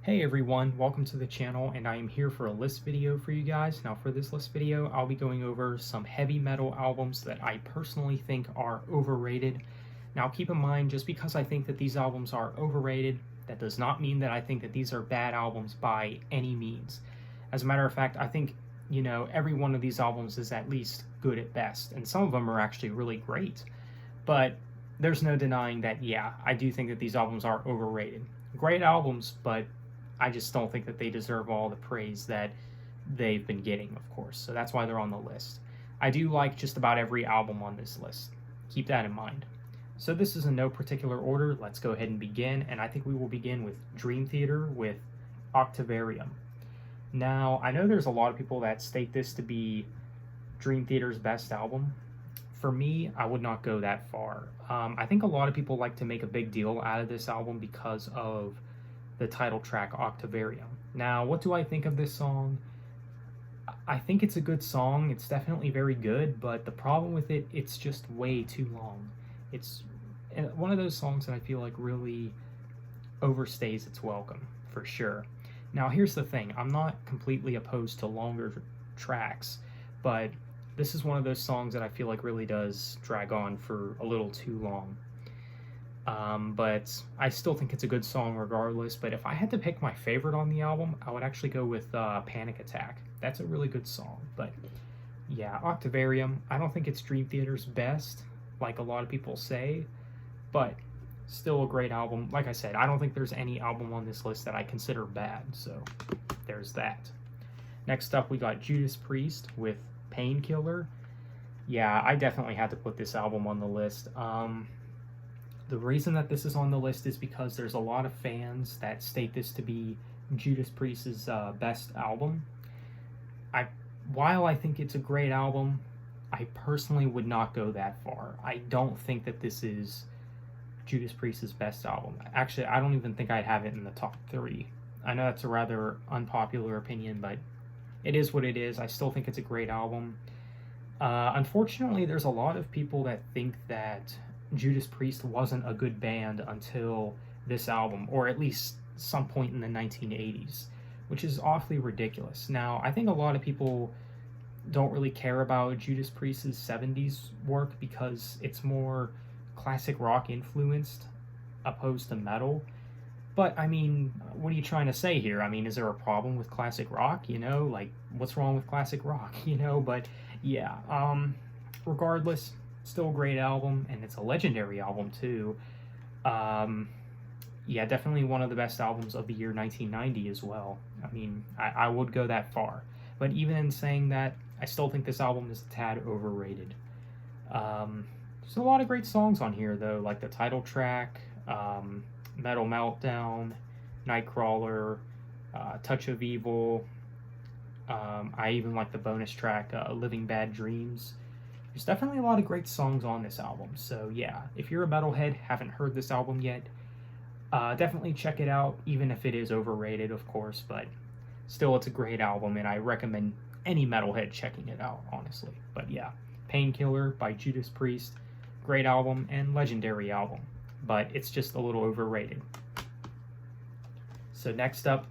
Hey everyone, welcome to the channel, and I am here for a list video for you guys. Now for this list video, I'll be going over some heavy metal albums that I personally think are overrated. Now keep in mind, just because I think that these albums are overrated, that does not mean that I think that these are bad albums by any means. As a matter of fact, I think, every one of these albums is at least good at best, and some of them are actually really great. But there's no denying that, yeah, I do think that these albums are overrated. Great albums, but I just don't think that they deserve all the praise that they've been getting, of course. So that's why they're on the list. I do like just about every album on this list. Keep that in mind. So this is in no particular order. Let's go ahead and begin. And I think we will begin with Dream Theater with Octavarium. Now, I know there's a lot of people that state this to be Dream Theater's best album. For me, I would not go that far. I think a lot of people like to make a big deal out of this album because of the title track Octavarium. Now, what do I think of this song? I think it's a good song. It's definitely very good, but the problem with it, it's just way too long. It's one of those songs that I feel like really overstays its welcome, for sure. Now, here's the thing. I'm not completely opposed to longer tracks, but this is one of those songs that I feel like really does drag on for a little too long. But I still think it's a good song regardless. But if I had to pick my favorite on the album, I would actually go with Panic Attack. That's a really good song. But yeah, Octavarium, I don't think it's Dream Theater's best, like a lot of people say, but still a great album. Like I said, I don't think there's any album on this list that I consider bad, so there's that. Next up, we got Judas Priest with Painkiller. Yeah, I definitely had to put this album on the list. The reason that this is on the list is because there's a lot of fans that state this to be Judas Priest's best album. While I think it's a great album, I personally would not go that far. I don't think that this is Judas Priest's best album. Actually, I don't even think I'd have it in the top 3. I know that's a rather unpopular opinion, but it is what it is. I still think it's a great album. Unfortunately, there's a lot of people that think that Judas Priest wasn't a good band until this album, or at least some point in the 1980s, which is awfully ridiculous. Now, I think a lot of people don't really care about Judas Priest's 70s work because it's more classic rock influenced opposed to metal. But, I mean, what are you trying to say here? I mean, is there a problem with classic rock, Like, what's wrong with classic rock, But, yeah, regardless, still a great album, and it's a legendary album, too. Yeah, definitely one of the best albums of the year 1990 as well. I mean, I would go that far. But even in saying that, I still think this album is a tad overrated. There's a lot of great songs on here, though, like the title track, Metal Meltdown, Nightcrawler, Touch of Evil. I even like the bonus track, Living Bad Dreams. There's definitely a lot of great songs on this album. So yeah, if you're a metalhead, haven't heard this album yet, definitely check it out, even if it is overrated, of course. But still, it's a great album, and I recommend any metalhead checking it out, honestly. But yeah, Painkiller by Judas Priest, great album and legendary album, but it's just a little overrated. So next up,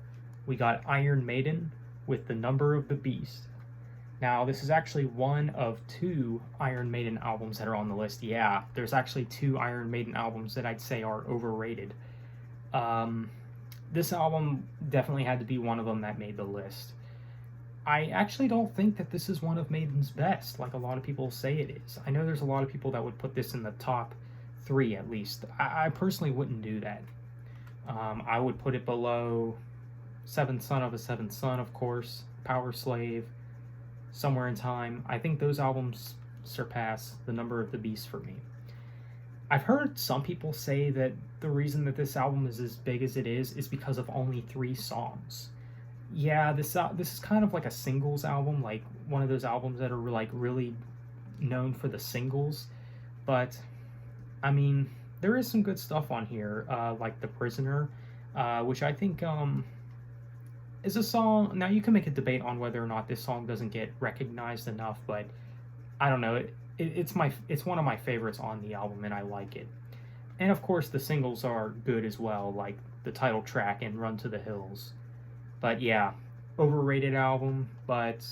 we got Iron Maiden with The Number of the Beast. Now, this is actually one of 2 Iron Maiden albums that are on the list. Yeah, there's actually 2 Iron Maiden albums that I'd say are overrated. This album definitely had to be one of them that made the list. I actually don't think that this is one of Maiden's best, like a lot of people say it is. I know there's a lot of people that would put this in the top 3 at least. I personally wouldn't do that. I would put it below Seventh Son of a Seventh Son, of course, Power Slave, Somewhere in Time. I think those albums surpass The Number of the Beast for me. I've heard some people say that the reason that this album is as big as it is because of only 3 songs. Yeah, this is kind of like a singles album, like one of those albums that are like really known for the singles. But I mean, there is some good stuff on here, like The Prisoner, which I think is a song. Now, you can make a debate on whether or not this song doesn't get recognized enough, but I don't know. It's one of my favorites on the album, and I like it. And of course, the singles are good as well, like the title track and Run to the Hills. But yeah, overrated album, but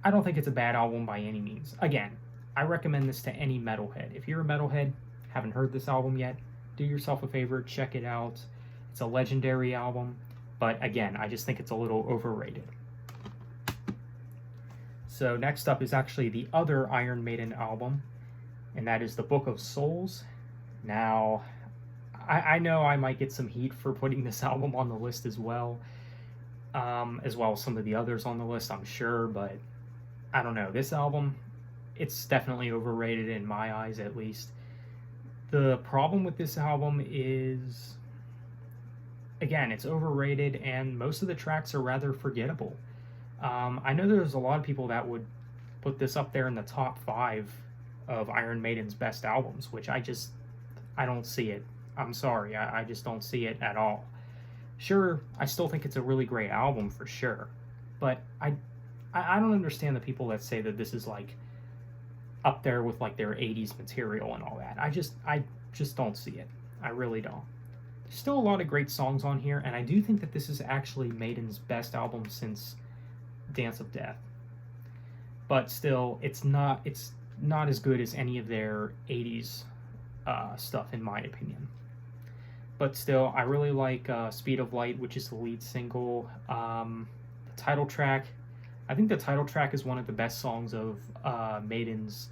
I don't think it's a bad album by any means. Again, I recommend this to any metalhead. If you're a metalhead, haven't heard this album yet, do yourself a favor, check it out. It's a legendary album, but again, I just think it's a little overrated. So next up is actually the other Iron Maiden album, and that is the Book of Souls. Now, I know I might get some heat for putting this album on the list as well as some of the others on the list, I'm sure, but I don't know. This album, it's definitely overrated in my eyes, at least. The problem with this album is, again, it's overrated, and most of the tracks are rather forgettable. I know there's a lot of people that would put this up there in the top 5 of Iron Maiden's best albums, which I don't see it. I'm sorry, I just don't see it at all. Sure, I still think it's a really great album for sure, but I don't understand the people that say that this is like up there with like their 80s material and all that. I just don't see it. I really don't. There's still a lot of great songs on here, and I do think that this is actually Maiden's best album since Dance of Death. But still, it's not as good as any of their 80s stuff, in my opinion. But still, I really like Speed of Light, which is the lead single. The title track, I think the title track is one of the best songs of Maiden's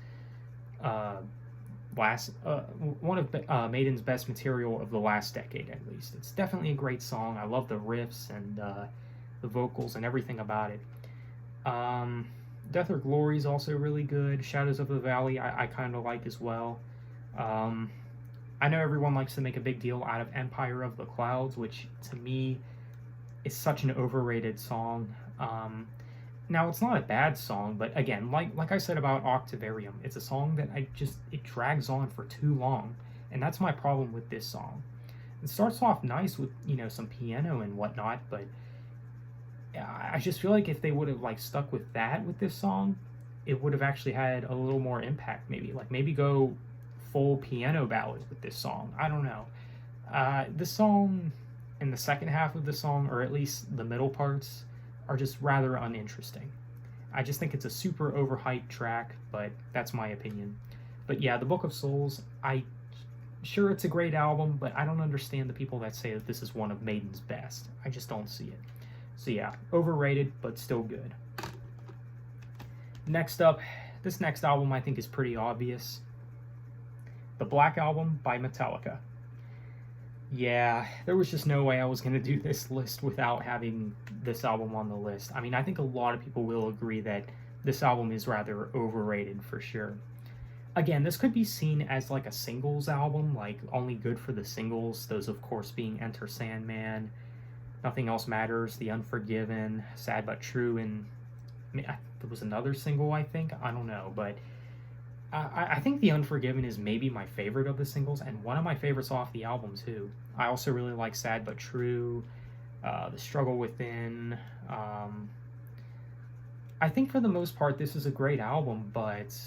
Maiden's best material of the last decade, at least. It's definitely a great song. I love the riffs and the vocals and everything about it. Death or Glory is also really good. Shadows of the Valley I kind of like as well. I know everyone likes to make a big deal out of Empire of the Clouds, which to me is such an overrated song. Now, it's not a bad song, but again, like I said about Octavarium, it's a song that it drags on for too long, and that's my problem with this song. It starts off nice with, some piano and whatnot, but I just feel like if they would have stuck with that with this song, it would have actually had a little more impact. Maybe go full piano ballad with this song. I don't know. This song and the second half of the song, or at least the middle parts, are just rather uninteresting. I just think it's a super overhyped track, but that's my opinion. But yeah, The Book of Souls, sure it's a great album, but I don't understand the people that say that this is one of Maiden's best. I just don't see it. So yeah, overrated, but still good. Next up, this next album I think is pretty obvious. The Black Album by Metallica. Yeah, there was just no way I was going to do this list without having this album on the list. I mean, I think a lot of people will agree that this album is rather overrated for sure. Again, this could be seen as like a singles album, like only good for the singles, those of course being Enter Sandman, Nothing Else Matters, The Unforgiven, Sad But True, and there was another single, I think. I don't know, but I think The Unforgiven is maybe my favorite of the singles, and one of my favorites off the album, too. I also really like Sad But True, The Struggle Within. I think for the most part, this is a great album, but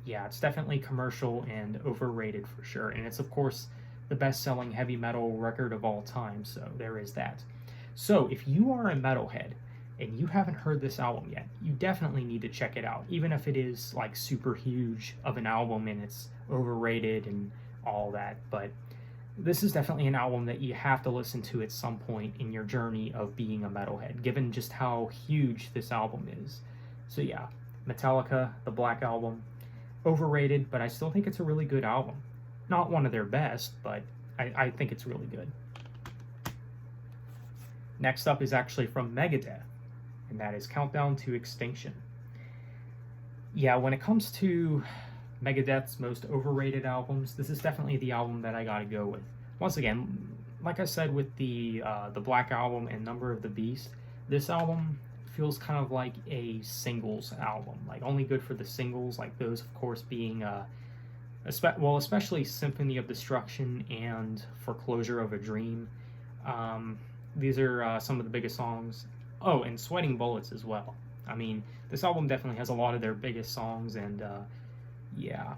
yeah, it's definitely commercial and overrated for sure. And it's, of course, the best-selling heavy metal record of all time, so there is that. So if you are a metalhead and you haven't heard this album yet, you definitely need to check it out, even if it is like super huge of an album and it's overrated and all that. But this is definitely an album that you have to listen to at some point in your journey of being a metalhead, given just how huge this album is. So yeah, Metallica, the Black Album, overrated, but I still think it's a really good album. Not one of their best, but I think it's really good. Next up is actually from Megadeth, and that is Countdown to Extinction. Yeah, when it comes to Megadeth's most overrated albums, this is definitely the album that I gotta go with. Once again, like I said with the Black Album and Number of the Beast, this album feels kind of like a singles album, like only good for the singles, like those of course being especially Symphony of Destruction and Foreclosure of a Dream. These are some of the biggest songs. Oh, and Sweating Bullets as well. I mean, this album definitely has a lot of their biggest songs, and yeah.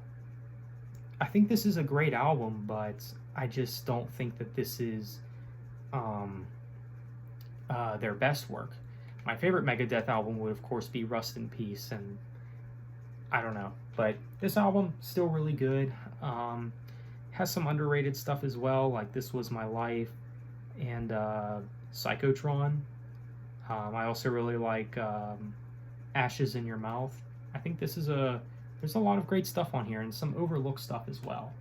I think this is a great album, but I just don't think that this is um, their best work. My favorite Megadeth album would, of course, be Rust in Peace, and I don't know. But this album, still really good. Has some underrated stuff as well, like This Was My Life and Psychotron. I also really like Ashes in Your Mouth. I think there's a lot of great stuff on here and some overlooked stuff as well.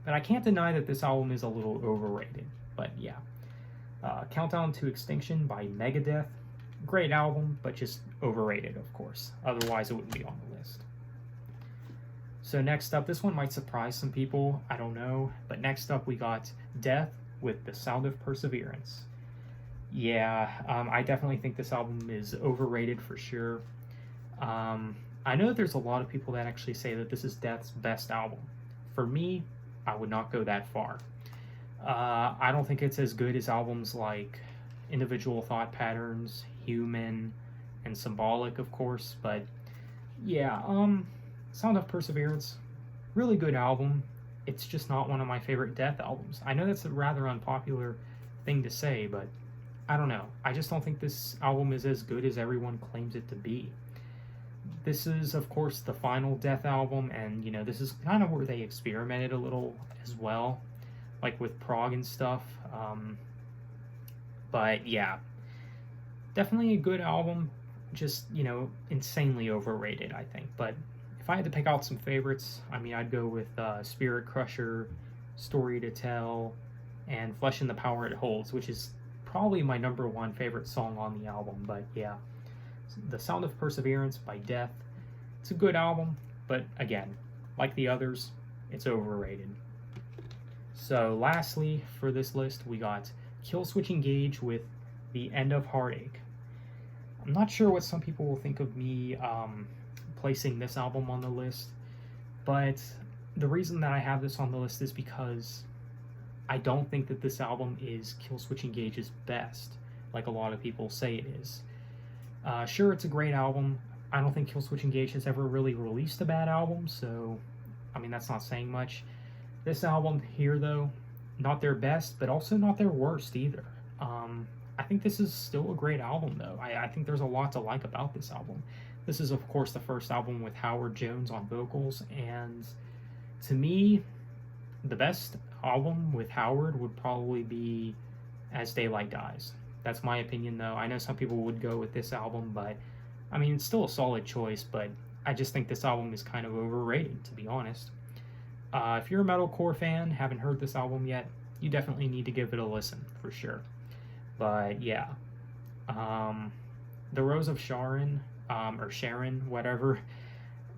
But I can't deny that this album is a little overrated. But yeah. Countdown to Extinction by Megadeth. Great album, but just overrated, of course. Otherwise, it wouldn't be on the list. So next up, this one might surprise some people, I don't know. But next up, we got Death with The Sound of Perseverance. Yeah, I definitely think this album is overrated for sure. I know that there's a lot of people that actually say that this is Death's best album. For me, I would not go that far. I don't think it's as good as albums like Individual Thought Patterns, Human, and Symbolic, of course, but yeah, Sound of Perseverance, really good album. It's just not one of my favorite Death albums. I know that's a rather unpopular thing to say, but I don't know. I just don't think this album is as good as everyone claims it to be. This is, of course, the final Death album, and, you know, this is kind of where they experimented a little as well, like with prog and stuff. But yeah, definitely a good album, just, you know, insanely overrated, I think. But if I had to pick out some favorites, I mean, I'd go with Spirit Crusher, Story to Tell, and Flesh and the Power It Holds, which is probably my number one favorite song on the album. But yeah, The Sound of Perseverance by Death. It's a good album, but again, like the others, it's overrated. So lastly, for this list, we got Killswitch Engage with The End of Heartache. I'm not sure what some people will think of me placing this album on the list, but the reason that I have this on the list is because I don't think that this album is Killswitch Engage's best, like a lot of people say it is. Sure, it's a great album. I don't think Killswitch Engage has ever really released a bad album, so, I mean, that's not saying much. This album here, though, not their best, but also not their worst either. I think this is still a great album, though. I think there's a lot to like about this album. This is, of course, the first album with Howard Jones on vocals, and to me, the best album with Howard would probably be As Daylight Dies. That's my opinion, though. I know some people would go with this album, but, I mean, it's still a solid choice, but I just think this album is kind of overrated, to be honest. If you're a metalcore fan, haven't heard this album yet, you definitely need to give it a listen, for sure. But, yeah. The Rose of Sharon, or Sharon, whatever,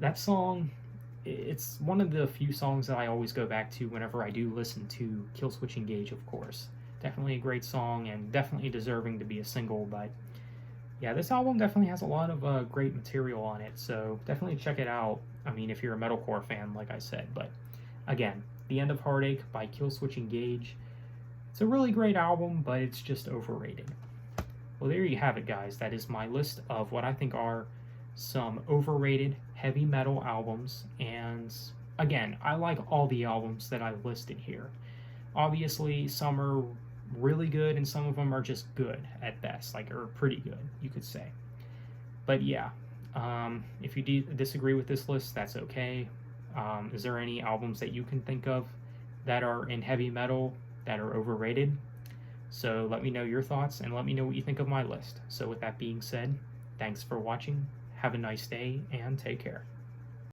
that song, it's one of the few songs that I always go back to whenever I do listen to Killswitch Engage, of course. Definitely a great song, and definitely deserving to be a single, but yeah, this album definitely has a lot of great material on it, so definitely check it out. I mean, if you're a metalcore fan, like I said, but again, The End of Heartache by Killswitch Engage. It's a really great album, but it's just overrated. Well, there you have it, guys. That is my list of what I think are some overrated heavy metal albums, and again, I like all the albums that I've listed here. Obviously, some are really good, and some of them are just good at best, like, or pretty good, you could say. But yeah, if you disagree with this list, that's okay. Is there any albums that you can think of that are in heavy metal that are overrated? So let me know your thoughts, and let me know what you think of my list. So with that being said, thanks for watching, have a nice day, and take care.